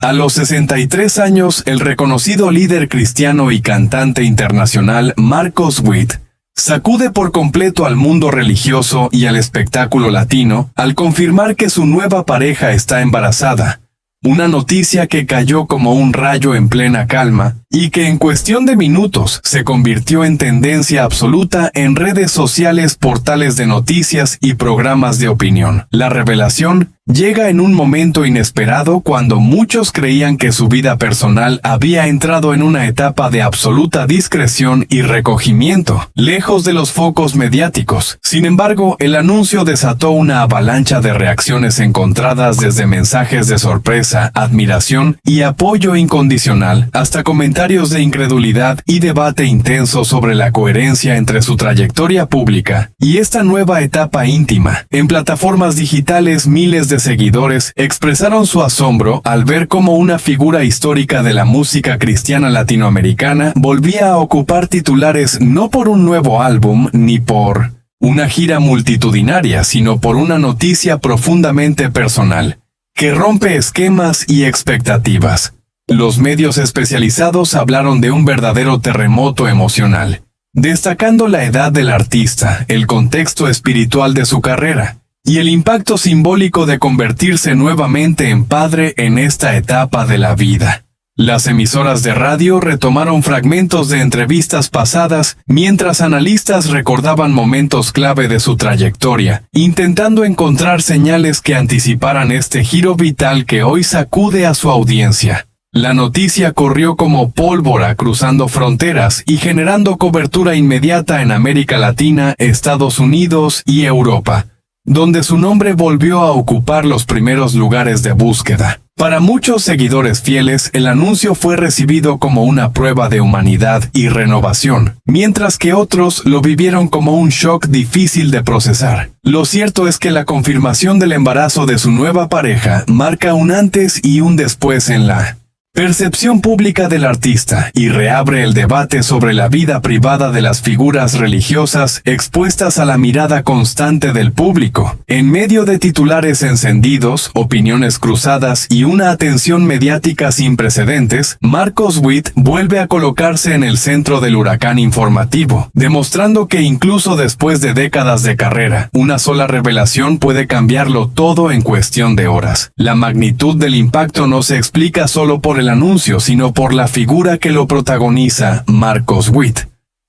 A los 63 años, el reconocido líder cristiano y cantante internacional Marcos Witt sacude por completo al mundo religioso y al espectáculo latino al confirmar que su nueva pareja está embarazada. Una noticia que cayó como un rayo en plena calma y que en cuestión de minutos se convirtió en tendencia absoluta en redes sociales, portales de noticias y programas de opinión. La revelación llega en un momento inesperado cuando muchos creían que su vida personal había entrado en una etapa de absoluta discreción y recogimiento, lejos de los focos mediáticos. Sin embargo, el anuncio desató una avalancha de reacciones encontradas, desde mensajes de sorpresa, admiración y apoyo incondicional, hasta comentarios de incredulidad y debate intenso sobre la coherencia entre su trayectoria pública y esta nueva etapa íntima. En plataformas digitales, miles de seguidores expresaron su asombro al ver cómo una figura histórica de la música cristiana latinoamericana volvía a ocupar titulares no por un nuevo álbum ni por una gira multitudinaria, sino por una noticia profundamente personal, que rompe esquemas y expectativas. Los medios especializados hablaron de un verdadero terremoto emocional, destacando la edad del artista, el contexto espiritual de su carrera y el impacto simbólico de convertirse nuevamente en padre en esta etapa de la vida. Las emisoras de radio retomaron fragmentos de entrevistas pasadas, mientras analistas recordaban momentos clave de su trayectoria, intentando encontrar señales que anticiparan este giro vital que hoy sacude a su audiencia. La noticia corrió como pólvora, cruzando fronteras y generando cobertura inmediata en América Latina, Estados Unidos y Europa, donde su nombre volvió a ocupar los primeros lugares de búsqueda. Para muchos seguidores fieles, el anuncio fue recibido como una prueba de humanidad y renovación, mientras que otros lo vivieron como un shock difícil de procesar. Lo cierto es que la confirmación del embarazo de su nueva pareja marca un antes y un después en la percepción pública del artista y reabre el debate sobre la vida privada de las figuras religiosas expuestas a la mirada constante del público. En medio de titulares encendidos, opiniones cruzadas y una atención mediática sin precedentes, Marcos Witt vuelve a colocarse en el centro del huracán informativo, demostrando que incluso después de décadas de carrera, una sola revelación puede cambiarlo todo en cuestión de horas. La magnitud del impacto no se explica solo por el anuncio, sino por la figura que lo protagoniza, Marcos Witt.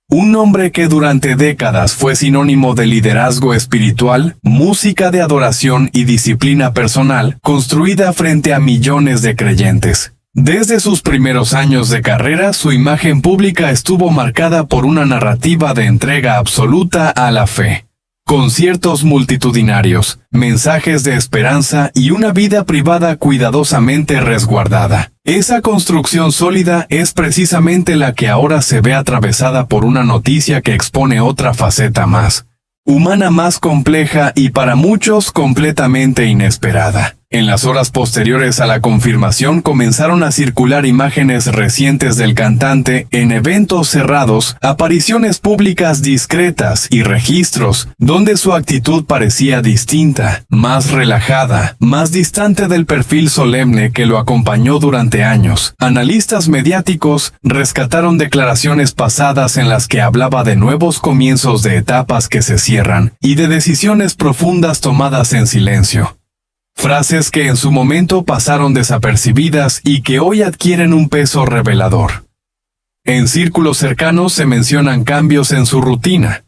Un hombre que durante décadas fue sinónimo de liderazgo espiritual, música de adoración y disciplina personal, construida frente a millones de creyentes. Desde sus primeros años de carrera, su imagen pública estuvo marcada por una narrativa de entrega absoluta a la fe. Conciertos multitudinarios, mensajes de esperanza y una vida privada cuidadosamente resguardada. Esa construcción sólida es precisamente la que ahora se ve atravesada por una noticia que expone otra faceta más humana, más compleja y para muchos completamente inesperada. En las horas posteriores a la confirmación comenzaron a circular imágenes recientes del cantante en eventos cerrados, apariciones públicas discretas y registros donde su actitud parecía distinta, más relajada, más distante del perfil solemne que lo acompañó durante años. Analistas mediáticos rescataron declaraciones pasadas en las que hablaba de nuevos comienzos, de etapas que se cierran y de decisiones profundas tomadas en silencio. Frases que en su momento pasaron desapercibidas y que hoy adquieren un peso revelador. En círculos cercanos se mencionan cambios en su rutina,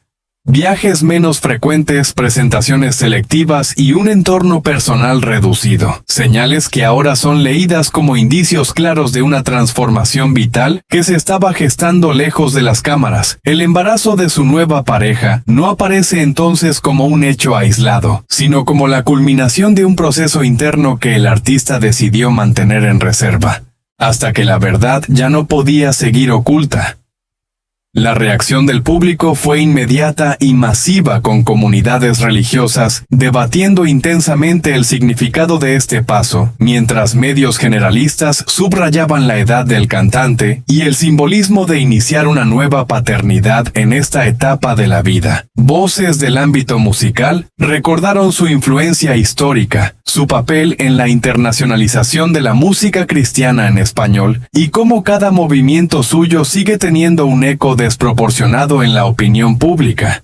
viajes menos frecuentes, presentaciones selectivas y un entorno personal reducido. Señales que ahora son leídas como indicios claros de una transformación vital que se estaba gestando lejos de las cámaras. El embarazo de su nueva pareja no aparece entonces como un hecho aislado, sino como la culminación de un proceso interno que el artista decidió mantener en reserva, hasta que la verdad ya no podía seguir oculta. La reacción del público fue inmediata y masiva, con comunidades religiosas debatiendo intensamente el significado de este paso, mientras medios generalistas subrayaban la edad del cantante y el simbolismo de iniciar una nueva paternidad en esta etapa de la vida. Voces del ámbito musical recordaron su influencia histórica, su papel en la internacionalización de la música cristiana en español y cómo cada movimiento suyo sigue teniendo un eco desproporcionado en la opinión pública.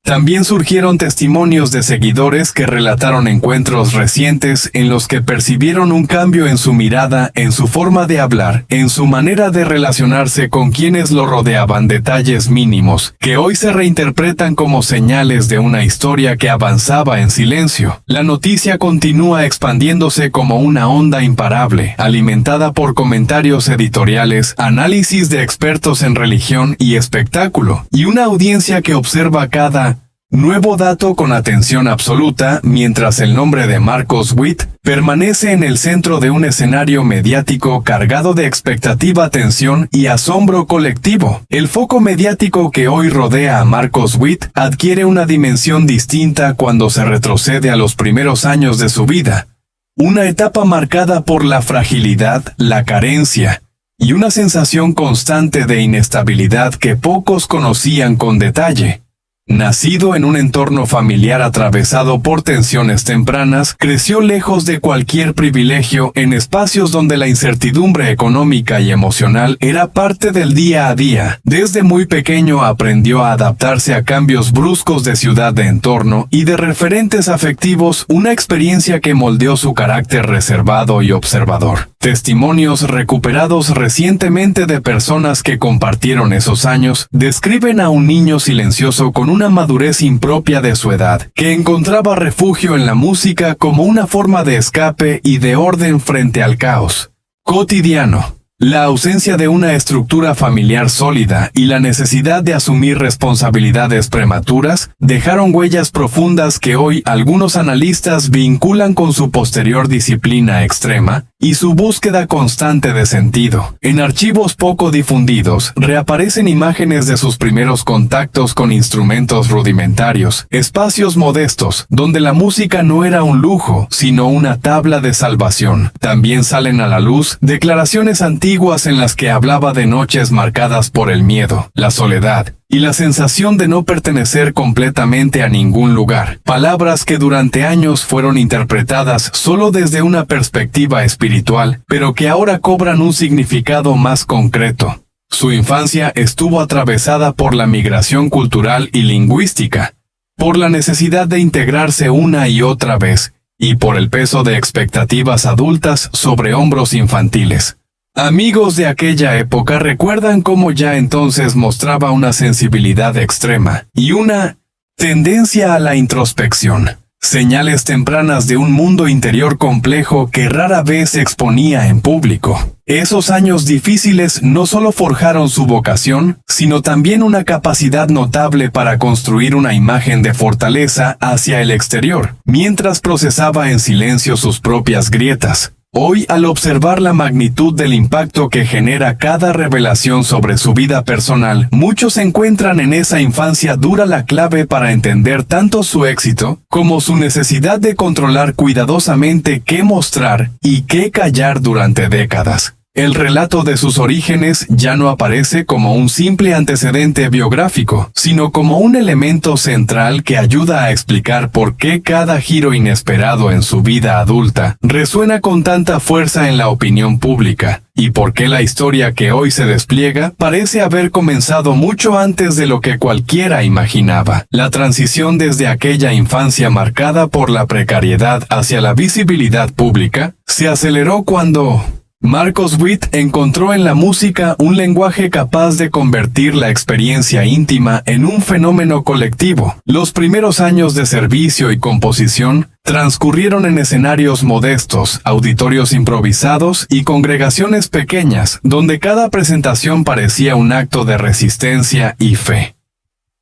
También surgieron testimonios de seguidores que relataron encuentros recientes en los que percibieron un cambio en su mirada, en su forma de hablar, en su manera de relacionarse con quienes lo rodeaban, detalles mínimos, que hoy se reinterpretan como señales de una historia que avanzaba en silencio. La noticia continúa expandiéndose como una onda imparable, alimentada por comentarios editoriales, análisis de expertos en religión y espectáculo, y una audiencia que observa cada nuevo dato con atención absoluta, mientras el nombre de Marcos Witt permanece en el centro de un escenario mediático cargado de expectativa, tensión y asombro colectivo. El foco mediático que hoy rodea a Marcos Witt adquiere una dimensión distinta cuando se retrocede a los primeros años de su vida. Una etapa marcada por la fragilidad, la carencia y una sensación constante de inestabilidad que pocos conocían con detalle. Nacido en un entorno familiar atravesado por tensiones tempranas, creció lejos de cualquier privilegio en espacios donde la incertidumbre económica y emocional era parte del día a día. Desde muy pequeño aprendió a adaptarse a cambios bruscos de ciudad, de entorno y de referentes afectivos, una experiencia que moldeó su carácter reservado y observador. Testimonios recuperados recientemente de personas que compartieron esos años describen a un niño silencioso con una madurez impropia de su edad, que encontraba refugio en la música como una forma de escape y de orden frente al caos cotidiano. La ausencia de una estructura familiar sólida y la necesidad de asumir responsabilidades prematuras dejaron huellas profundas que hoy algunos analistas vinculan con su posterior disciplina extrema y su búsqueda constante de sentido. En archivos poco difundidos reaparecen imágenes de sus primeros contactos con instrumentos rudimentarios, espacios modestos, donde la música no era un lujo, sino una tabla de salvación. También salen a la luz declaraciones antiguas en las que hablaba de noches marcadas por el miedo, la soledad y la sensación de no pertenecer completamente a ningún lugar. Palabras que durante años fueron interpretadas solo desde una perspectiva espiritual, pero que ahora cobran un significado más concreto. Su infancia estuvo atravesada por la migración cultural y lingüística, por la necesidad de integrarse una y otra vez, y por el peso de expectativas adultas sobre hombros infantiles. Amigos de aquella época recuerdan cómo ya entonces mostraba una sensibilidad extrema y una tendencia a la introspección, señales tempranas de un mundo interior complejo que rara vez se exponía en público. Esos años difíciles no solo forjaron su vocación, sino también una capacidad notable para construir una imagen de fortaleza hacia el exterior, mientras procesaba en silencio sus propias grietas. Hoy, al observar la magnitud del impacto que genera cada revelación sobre su vida personal, muchos encuentran en esa infancia dura la clave para entender tanto su éxito como su necesidad de controlar cuidadosamente qué mostrar y qué callar durante décadas. El relato de sus orígenes ya no aparece como un simple antecedente biográfico, sino como un elemento central que ayuda a explicar por qué cada giro inesperado en su vida adulta resuena con tanta fuerza en la opinión pública, y por qué la historia que hoy se despliega parece haber comenzado mucho antes de lo que cualquiera imaginaba. La transición desde aquella infancia marcada por la precariedad hacia la visibilidad pública se aceleró cuando Marcos Witt encontró en la música un lenguaje capaz de convertir la experiencia íntima en un fenómeno colectivo. Los primeros años de servicio y composición transcurrieron en escenarios modestos, auditorios improvisados y congregaciones pequeñas, donde cada presentación parecía un acto de resistencia y fe.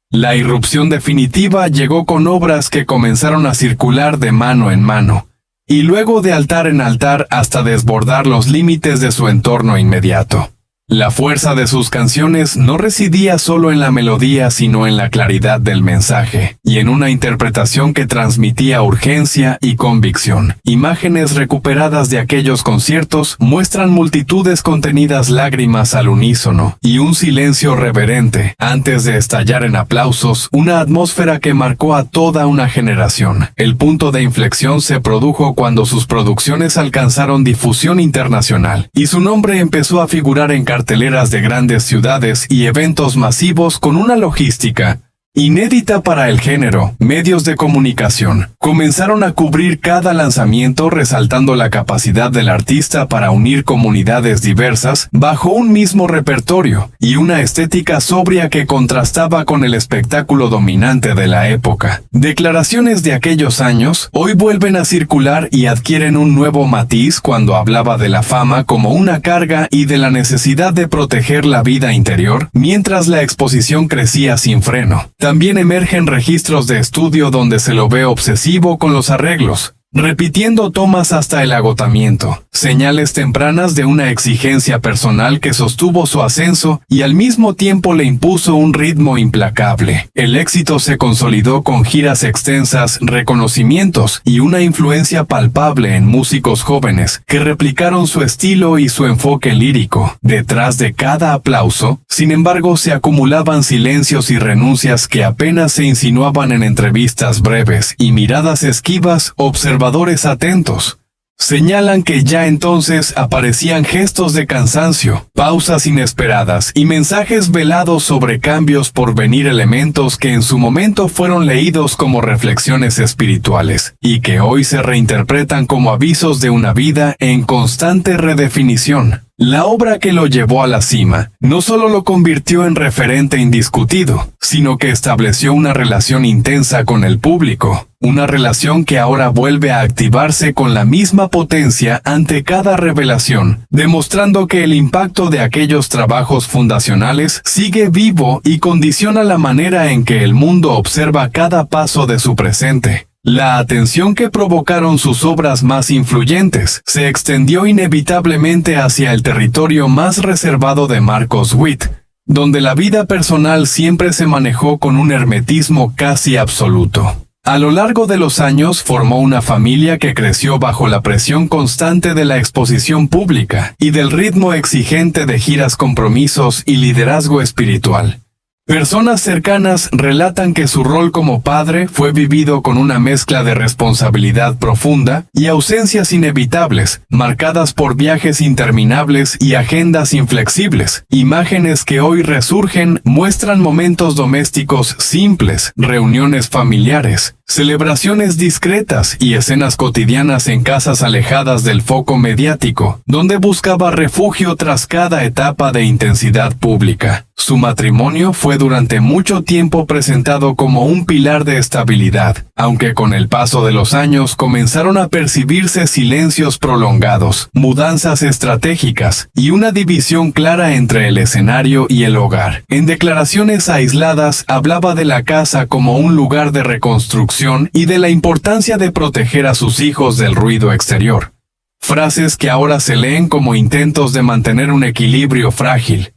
La irrupción definitiva llegó con obras que comenzaron a circular de mano en mano, y luego de altar en altar hasta desbordar los límites de su entorno inmediato. La fuerza de sus canciones no residía solo en la melodía, sino en la claridad del mensaje, y en una interpretación que transmitía urgencia y convicción. Imágenes recuperadas de aquellos conciertos muestran multitudes contenidas lágrimas al unísono, y un silencio reverente, antes de estallar en aplausos, una atmósfera que marcó a toda una generación. El punto de inflexión se produjo cuando sus producciones alcanzaron difusión internacional, y su nombre empezó a figurar en carteleras de grandes ciudades y eventos masivos con una logística inédita para el género. Medios de comunicación comenzaron a cubrir cada lanzamiento, resaltando la capacidad del artista para unir comunidades diversas bajo un mismo repertorio y una estética sobria que contrastaba con el espectáculo dominante de la época. Declaraciones de aquellos años hoy vuelven a circular y adquieren un nuevo matiz cuando hablaba de la fama como una carga y de la necesidad de proteger la vida interior mientras la exposición crecía sin freno. También emergen registros de estudio donde se lo ve obsesivo con los arreglos, repitiendo tomas hasta el agotamiento, señales tempranas de una exigencia personal que sostuvo su ascenso y al mismo tiempo le impuso un ritmo implacable. El éxito se consolidó con giras extensas, reconocimientos y una influencia palpable en músicos jóvenes que replicaron su estilo y su enfoque lírico. Detrás de cada aplauso, sin embargo, se acumulaban silencios y renuncias que apenas se insinuaban en entrevistas breves y miradas esquivas. Observadores atentos señalan que ya entonces aparecían gestos de cansancio, pausas inesperadas y mensajes velados sobre cambios por venir, elementos que en su momento fueron leídos como reflexiones espirituales y que hoy se reinterpretan como avisos de una vida en constante redefinición. La obra que lo llevó a la cima no solo lo convirtió en referente indiscutido, sino que estableció una relación intensa con el público, una relación que ahora vuelve a activarse con la misma potencia ante cada revelación, demostrando que el impacto de aquellos trabajos fundacionales sigue vivo y condiciona la manera en que el mundo observa cada paso de su presente. La atención que provocaron sus obras más influyentes se extendió inevitablemente hacia el territorio más reservado de Marcos Witt, donde la vida personal siempre se manejó con un hermetismo casi absoluto. A lo largo de los años formó una familia que creció bajo la presión constante de la exposición pública y del ritmo exigente de giras, compromisos y liderazgo espiritual. Personas cercanas relatan que su rol como padre fue vivido con una mezcla de responsabilidad profunda y ausencias inevitables, marcadas por viajes interminables y agendas inflexibles. Imágenes que hoy resurgen muestran momentos domésticos simples, reuniones familiares, celebraciones discretas y escenas cotidianas en casas alejadas del foco mediático, donde buscaba refugio tras cada etapa de intensidad pública. Su matrimonio fue durante mucho tiempo presentado como un pilar de estabilidad, aunque con el paso de los años comenzaron a percibirse silencios prolongados, mudanzas estratégicas y una división clara entre el escenario y el hogar. En declaraciones aisladas hablaba de la casa como un lugar de reconstrucción y de la importancia de proteger a sus hijos del ruido exterior. Frases que ahora se leen como intentos de mantener un equilibrio frágil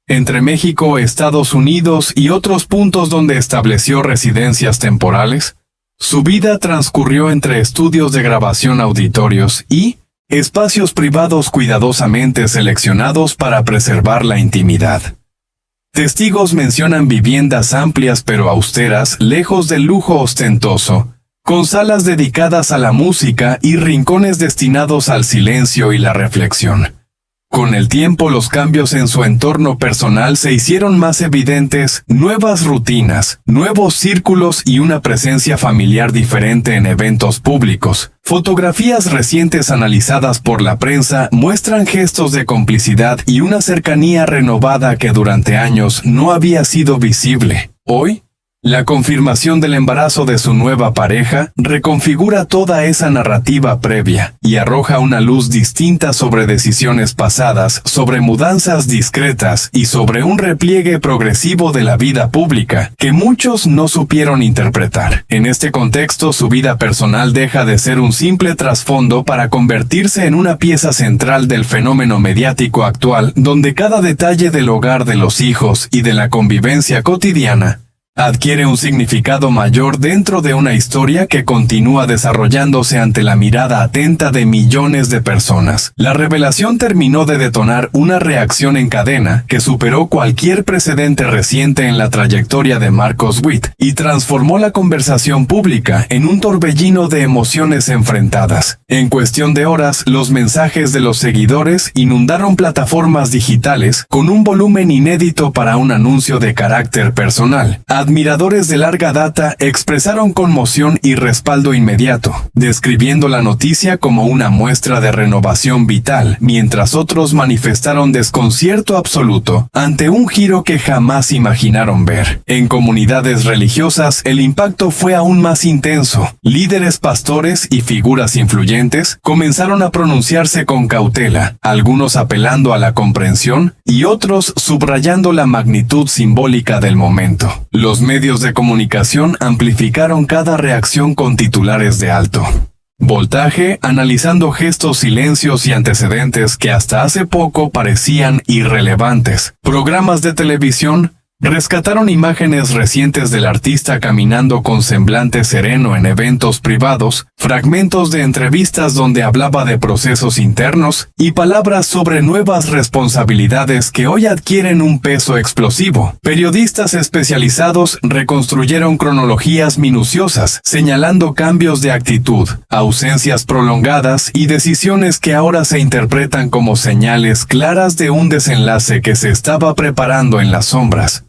entre México, Estados Unidos y otros puntos donde estableció residencias temporales. Su vida transcurrió entre estudios de grabación, auditorios y espacios privados cuidadosamente seleccionados para preservar la intimidad. Testigos mencionan viviendas amplias pero austeras, lejos del lujo ostentoso, con salas dedicadas a la música y rincones destinados al silencio y la reflexión. Con el tiempo, los cambios en su entorno personal se hicieron más evidentes, nuevas rutinas, nuevos círculos y una presencia familiar diferente en eventos públicos. Fotografías recientes analizadas por la prensa muestran gestos de complicidad y una cercanía renovada que durante años no había sido visible. Hoy, La confirmación del embarazo de su nueva pareja reconfigura toda esa narrativa previa y arroja una luz distinta sobre decisiones pasadas, sobre mudanzas discretas y sobre un repliegue progresivo de la vida pública que muchos no supieron interpretar. En este contexto, su vida personal deja de ser un simple trasfondo para convertirse en una pieza central del fenómeno mediático actual, donde cada detalle del hogar de los hijos y de la convivencia cotidiana adquiere un significado mayor dentro de una historia que continúa desarrollándose ante la mirada atenta de millones de personas. La revelación terminó de detonar una reacción en cadena que superó cualquier precedente reciente en la trayectoria de Marcos Witt y transformó la conversación pública en un torbellino de emociones enfrentadas. En cuestión de horas, los mensajes de los seguidores inundaron plataformas digitales con un volumen inédito para un anuncio de carácter personal. Admiradores de larga data expresaron conmoción y respaldo inmediato, describiendo la noticia como una muestra de renovación vital, mientras otros manifestaron desconcierto absoluto ante un giro que jamás imaginaron ver. En comunidades religiosas, el impacto fue aún más intenso. Líderes pastores y figuras influyentes comenzaron a pronunciarse con cautela, algunos apelando a la comprensión y otros subrayando la magnitud simbólica del momento. Los medios de comunicación amplificaron cada reacción con titulares de alto voltaje, analizando gestos, silencios y antecedentes que hasta hace poco parecían irrelevantes. Programas de televisión rescataron imágenes recientes del artista caminando con semblante sereno en eventos privados, fragmentos de entrevistas donde hablaba de procesos internos y palabras sobre nuevas responsabilidades que hoy adquieren un peso explosivo. Periodistas especializados reconstruyeron cronologías minuciosas, señalando cambios de actitud, ausencias prolongadas y decisiones que ahora se interpretan como señales claras de un desenlace que se estaba preparando en las sombras.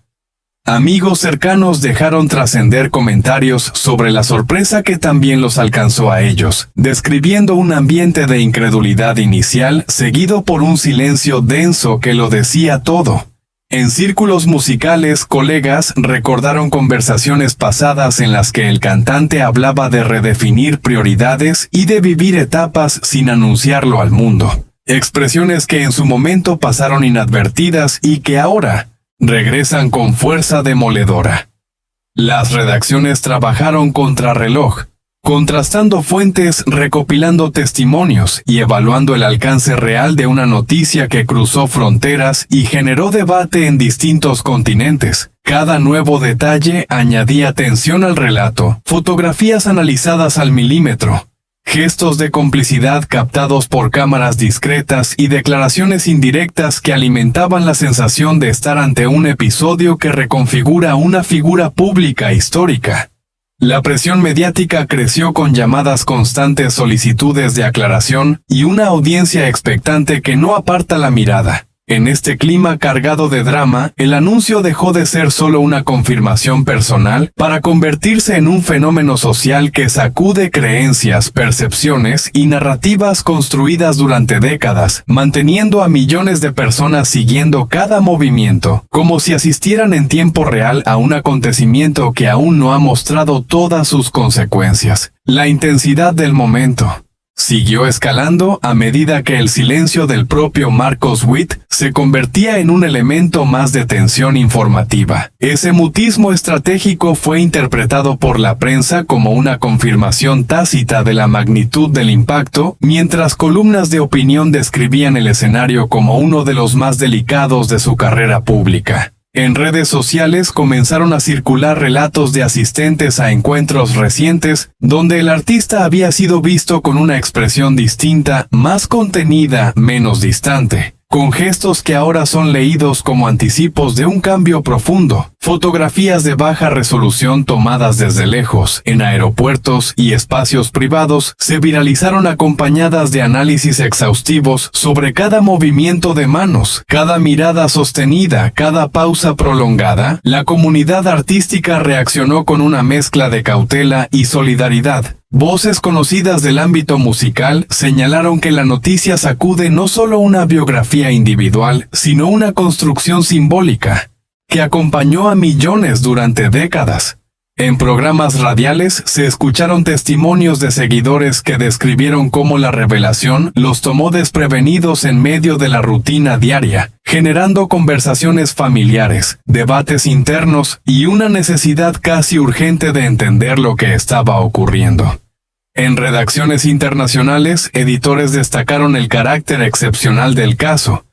Amigos cercanos dejaron trascender comentarios sobre la sorpresa que también los alcanzó a ellos, describiendo un ambiente de incredulidad inicial seguido por un silencio denso que lo decía todo. En círculos musicales, colegas recordaron conversaciones pasadas en las que el cantante hablaba de redefinir prioridades y de vivir etapas sin anunciarlo al mundo. Expresiones que en su momento pasaron inadvertidas y que ahora regresan con fuerza demoledora. Las redacciones trabajaron contrarreloj, contrastando fuentes, recopilando testimonios y evaluando el alcance real de una noticia que cruzó fronteras y generó debate en distintos continentes. Cada nuevo detalle añadía tensión al relato, fotografías analizadas al milímetro, gestos de complicidad captados por cámaras discretas y declaraciones indirectas que alimentaban la sensación de estar ante un episodio que reconfigura una figura pública histórica. La presión mediática creció con llamadas constantes, solicitudes de aclaración y una audiencia expectante que no aparta la mirada. En este clima cargado de drama, el anuncio dejó de ser solo una confirmación personal para convertirse en un fenómeno social que sacude creencias, percepciones y narrativas construidas durante décadas, manteniendo a millones de personas siguiendo cada movimiento, como si asistieran en tiempo real a un acontecimiento que aún no ha mostrado todas sus consecuencias. La intensidad del momento siguió escalando a medida que el silencio del propio Marcos Witt se convertía en un elemento más de tensión informativa. Ese mutismo estratégico fue interpretado por la prensa como una confirmación tácita de la magnitud del impacto, mientras columnas de opinión describían el escenario como uno de los más delicados de su carrera pública. En redes sociales comenzaron a circular relatos de asistentes a encuentros recientes donde el artista había sido visto con una expresión distinta, más contenida, menos distante, con gestos que ahora son leídos como anticipos de un cambio profundo. Fotografías de baja resolución tomadas desde lejos, en aeropuertos y espacios privados, se viralizaron acompañadas de análisis exhaustivos sobre cada movimiento de manos, cada mirada sostenida, cada pausa prolongada. La comunidad artística reaccionó con una mezcla de cautela y solidaridad. Voces conocidas del ámbito musical señalaron que la noticia sacude no solo una biografía individual, sino una construcción simbólica que acompañó a millones durante décadas. En programas radiales se escucharon testimonios de seguidores que describieron cómo la revelación los tomó desprevenidos en medio de la rutina diaria, generando conversaciones familiares, debates internos y una necesidad casi urgente de entender lo que estaba ocurriendo. En redacciones internacionales, editores destacaron el carácter excepcional del caso,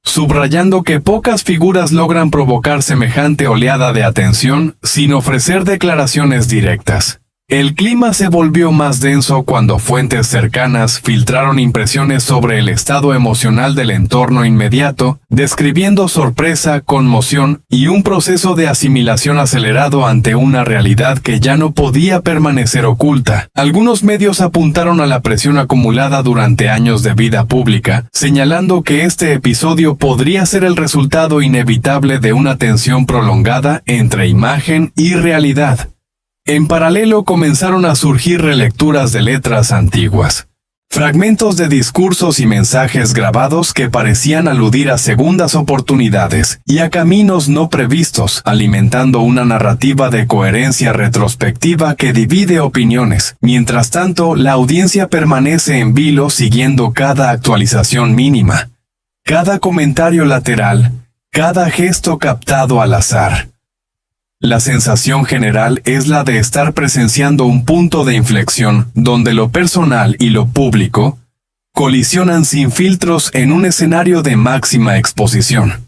subrayando que pocas figuras logran provocar semejante oleada de atención sin ofrecer declaraciones directas. El clima se volvió más denso cuando fuentes cercanas filtraron impresiones sobre el estado emocional del entorno inmediato, describiendo sorpresa, conmoción y un proceso de asimilación acelerado ante una realidad que ya no podía permanecer oculta. Algunos medios apuntaron a la presión acumulada durante años de vida pública, señalando que este episodio podría ser el resultado inevitable de una tensión prolongada entre imagen y realidad. En paralelo comenzaron a surgir relecturas de letras antiguas, fragmentos de discursos y mensajes grabados que parecían aludir a segundas oportunidades y a caminos no previstos, alimentando una narrativa de coherencia retrospectiva que divide opiniones. Mientras tanto, la audiencia permanece en vilo siguiendo cada actualización mínima, cada comentario lateral, cada gesto captado al azar. La sensación general es la de estar presenciando un punto de inflexión donde lo personal y lo público colisionan sin filtros en un escenario de máxima exposición.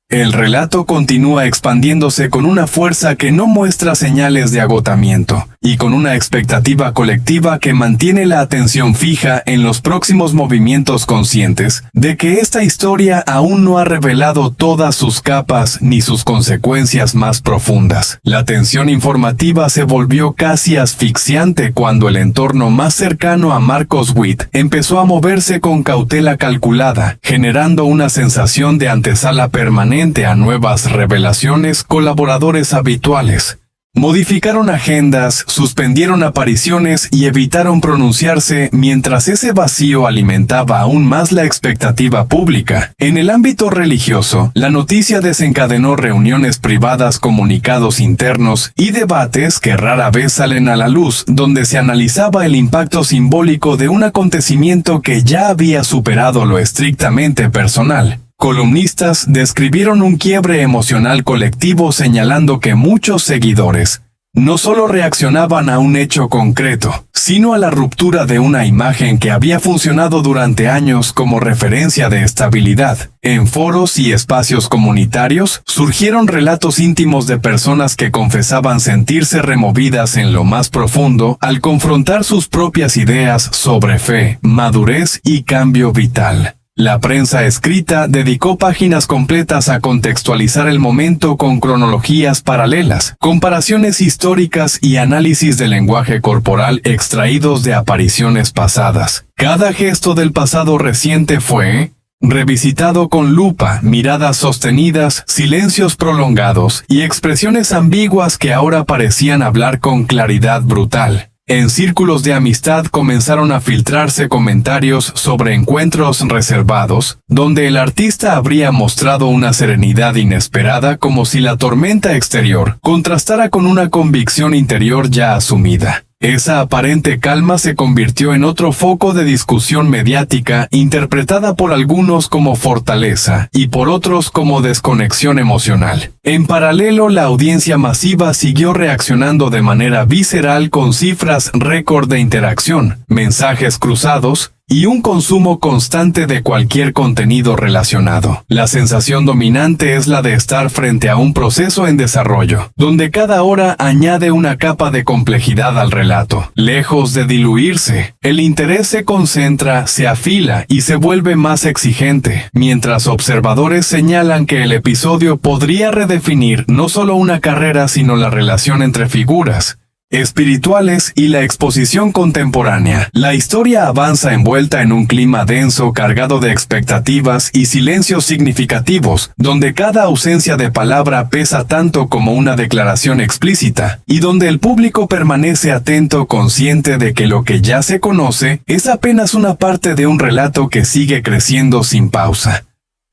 El relato continúa expandiéndose con una fuerza que no muestra señales de agotamiento, y con una expectativa colectiva que mantiene la atención fija en los próximos movimientos conscientes de que esta historia aún no ha revelado todas sus capas ni sus consecuencias más profundas. La tensión informativa se volvió casi asfixiante cuando el entorno más cercano a Marcos Witt empezó a moverse con cautela calculada, generando una sensación de antesala permanente a nuevas revelaciones. Colaboradores habituales modificaron agendas, suspendieron apariciones y evitaron pronunciarse mientras ese vacío alimentaba aún más la expectativa pública. En el ámbito religioso, la noticia desencadenó reuniones privadas, comunicados internos y debates que rara vez salen a la luz, donde se analizaba el impacto simbólico de un acontecimiento que ya había superado lo estrictamente personal. Columnistas describieron un quiebre emocional colectivo señalando que muchos seguidores no solo reaccionaban a un hecho concreto, sino a la ruptura de una imagen que había funcionado durante años como referencia de estabilidad. En foros y espacios comunitarios surgieron relatos íntimos de personas que confesaban sentirse removidas en lo más profundo al confrontar sus propias ideas sobre fe, madurez y cambio vital. La prensa escrita dedicó páginas completas a contextualizar el momento con cronologías paralelas, comparaciones históricas y análisis del lenguaje corporal extraídos de apariciones pasadas. Cada gesto del pasado reciente fue revisitado con lupa, miradas sostenidas, silencios prolongados y expresiones ambiguas que ahora parecían hablar con claridad brutal. En círculos de amistad comenzaron a filtrarse comentarios sobre encuentros reservados, donde el artista habría mostrado una serenidad inesperada como si la tormenta exterior contrastara con una convicción interior ya asumida. Esa aparente calma se convirtió en otro foco de discusión mediática, interpretada por algunos como fortaleza y por otros como desconexión emocional. En paralelo, la audiencia masiva siguió reaccionando de manera visceral con cifras récord de interacción, mensajes cruzados y un consumo constante de cualquier contenido relacionado. La sensación dominante es la de estar frente a un proceso en desarrollo, donde cada hora añade una capa de complejidad al relato. Lejos de diluirse, el interés se concentra, se afila y se vuelve más exigente, mientras observadores señalan que el episodio podría redefinir no solo una carrera sino la relación entre figuras espirituales y la exposición contemporánea. La historia avanza envuelta en un clima denso cargado de expectativas y silencios significativos, donde cada ausencia de palabra pesa tanto como una declaración explícita, y donde el público permanece atento, consciente de que lo que ya se conoce es apenas una parte de un relato que sigue creciendo sin pausa.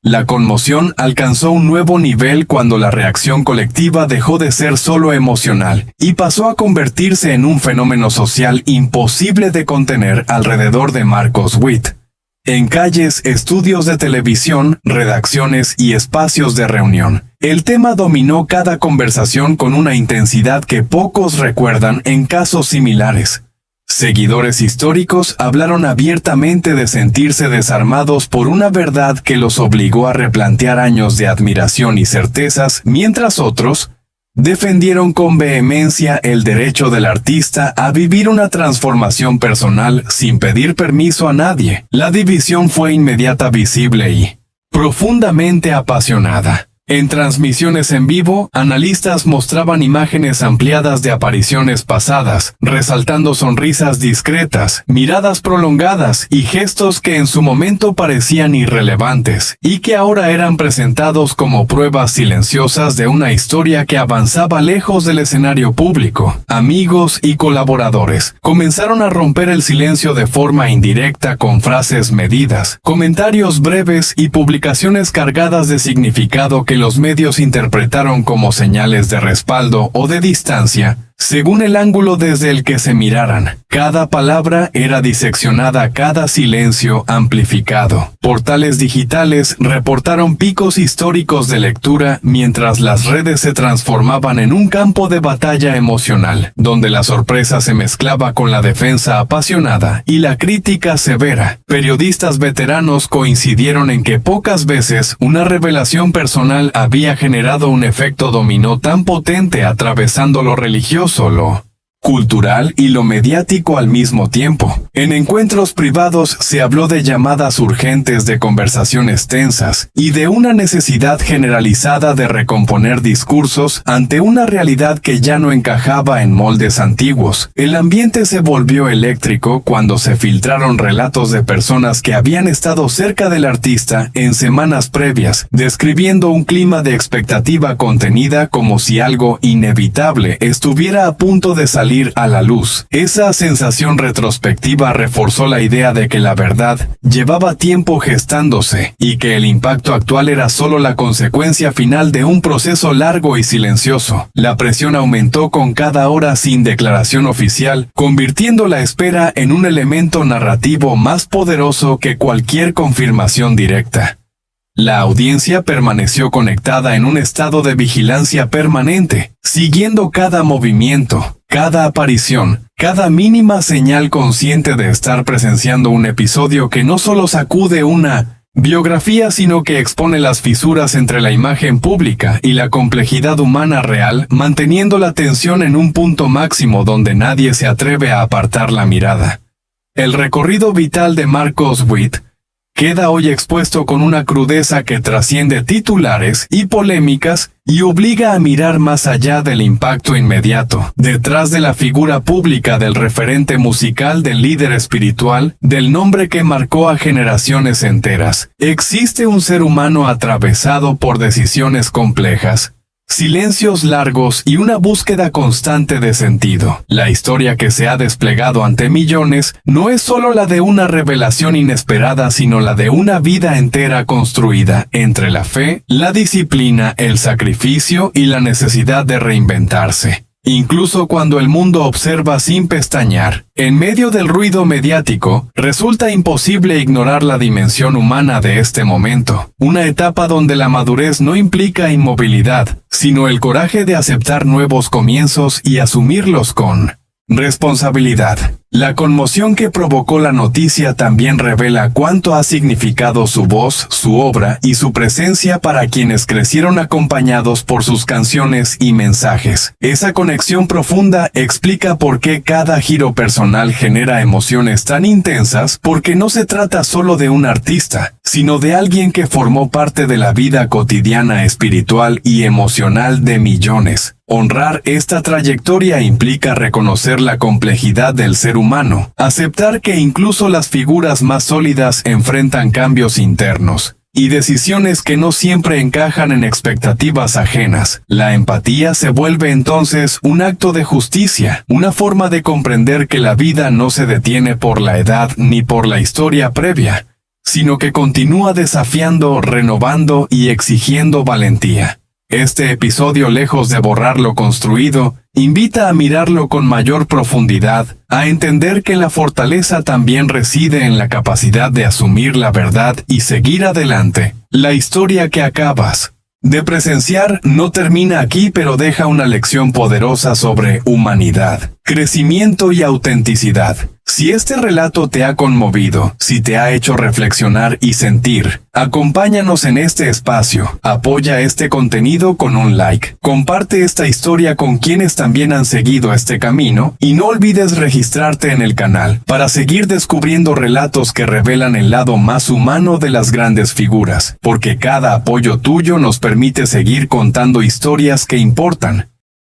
La conmoción alcanzó un nuevo nivel cuando la reacción colectiva dejó de ser solo emocional y pasó a convertirse en un fenómeno social imposible de contener alrededor de Marcos Witt. En calles, estudios de televisión, redacciones y espacios de reunión, el tema dominó cada conversación con una intensidad que pocos recuerdan en casos similares. Seguidores históricos hablaron abiertamente de sentirse desarmados por una verdad que los obligó a replantear años de admiración y certezas, mientras otros defendieron con vehemencia el derecho del artista a vivir una transformación personal sin pedir permiso a nadie. La división fue inmediata, visible y profundamente apasionada. En transmisiones en vivo, analistas mostraban imágenes ampliadas de apariciones pasadas, resaltando sonrisas discretas, miradas prolongadas y gestos que en su momento parecían irrelevantes, y que ahora eran presentados como pruebas silenciosas de una historia que avanzaba lejos del escenario público. Amigos y colaboradores comenzaron a romper el silencio de forma indirecta con frases medidas, comentarios breves y publicaciones cargadas de significado que los medios interpretaron como señales de respaldo o de distancia, según el ángulo desde el que se miraran. Cada palabra era diseccionada, cada silencio amplificado. Portales digitales reportaron picos históricos de lectura, mientras las redes se transformaban en un campo de batalla emocional, donde la sorpresa se mezclaba con la defensa apasionada y la crítica severa. Periodistas veteranos coincidieron en que pocas veces una revelación personal había generado un efecto dominó tan potente, atravesando lo religioso, lo cultural y lo mediático al mismo tiempo. En encuentros privados se habló de llamadas urgentes, de conversaciones tensas y de una necesidad generalizada de recomponer discursos ante una realidad que ya no encajaba en moldes antiguos. El ambiente se volvió eléctrico cuando se filtraron relatos de personas que habían estado cerca del artista en semanas previas, describiendo un clima de expectativa contenida, como si algo inevitable estuviera a punto de salir a la luz. Esa sensación retrospectiva reforzó la idea de que la verdad llevaba tiempo gestándose y que el impacto actual era solo la consecuencia final de un proceso largo y silencioso. La presión aumentó con cada hora sin declaración oficial, convirtiendo la espera en un elemento narrativo más poderoso que cualquier confirmación directa. La audiencia permaneció conectada en un estado de vigilancia permanente, siguiendo cada movimiento, cada aparición, cada mínima señal, consciente de estar presenciando un episodio que no solo sacude una biografía, sino que expone las fisuras entre la imagen pública y la complejidad humana real, manteniendo la tensión en un punto máximo donde nadie se atreve a apartar la mirada. El recorrido vital de Marcos Witt queda hoy expuesto con una crudeza que trasciende titulares y polémicas y obliga a mirar más allá del impacto inmediato. Detrás de la figura pública, del referente musical, del líder espiritual, del nombre que marcó a generaciones enteras, existe un ser humano atravesado por decisiones complejas, silencios largos y una búsqueda constante de sentido. La historia que se ha desplegado ante millones no es solo la de una revelación inesperada, sino la de una vida entera construida entre la fe, la disciplina, el sacrificio y la necesidad de reinventarse. Incluso cuando el mundo observa sin pestañear, en medio del ruido mediático, resulta imposible ignorar la dimensión humana de este momento, una etapa donde la madurez no implica inmovilidad, sino el coraje de aceptar nuevos comienzos y asumirlos con responsabilidad. La conmoción que provocó la noticia también revela cuánto ha significado su voz, su obra y su presencia para quienes crecieron acompañados por sus canciones y mensajes. Esa conexión profunda explica por qué cada giro personal genera emociones tan intensas, porque no se trata solo de un artista, sino de alguien que formó parte de la vida cotidiana, espiritual y emocional de millones. Honrar esta trayectoria implica reconocer la complejidad del ser humano, aceptar que incluso las figuras más sólidas enfrentan cambios internos y decisiones que no siempre encajan en expectativas ajenas. La empatía se vuelve entonces un acto de justicia, una forma de comprender que la vida no se detiene por la edad ni por la historia previa, sino que continúa desafiando, renovando y exigiendo valentía. Este episodio, lejos de borrar lo construido, invita a mirarlo con mayor profundidad, a entender que la fortaleza también reside en la capacidad de asumir la verdad y seguir adelante. La historia que acabas de presenciar no termina aquí, pero deja una lección poderosa sobre humanidad, crecimiento y autenticidad. Si este relato te ha conmovido, si te ha hecho reflexionar y sentir, acompáñanos en este espacio, apoya este contenido con un like, comparte esta historia con quienes también han seguido este camino y no olvides registrarte en el canal para seguir descubriendo relatos que revelan el lado más humano de las grandes figuras, porque cada apoyo tuyo nos permite seguir contando historias que importan.